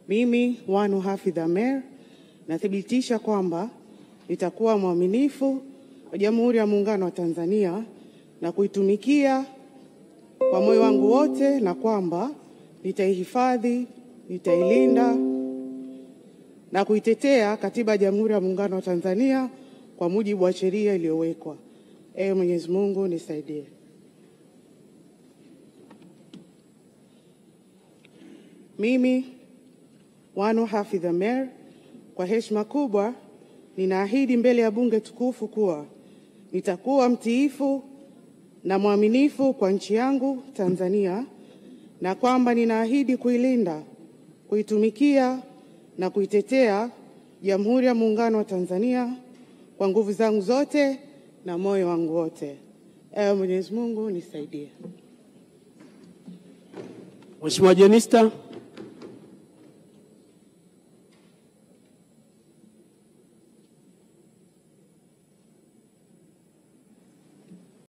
Mimi Wanu Hafidh Amer nathibitisha kwamba nitakuwa mwaminifu wa Jamhuri ya Muungano wa Tanzania na kuitumikia kwa moyo wangu wote, na kwamba nitaihifadhi, nitailinda na kuitetea Katiba ya Jamhuri ya Muungano wa Tanzania kwa mujibu wa sheria iliyowekwa. Ee Mwenyezi Mungu nisaidie. Mimi Wanu Hafidh Amer kwa heshima kubwa ninaahidi mbele ya bunge tukufu kuwa nitakuwa mtiifu na mwaminifu kwa nchi yangu Tanzania, na kwamba ninaahidi kuilinda, kuitumikia na kuitetea Jamhuri ya Muungano wa Tanzania kwa nguvu zangu zote na moyo wangu wote. Ewe Mwenyezi Mungu nisaidie. Mheshimiwa Jenista.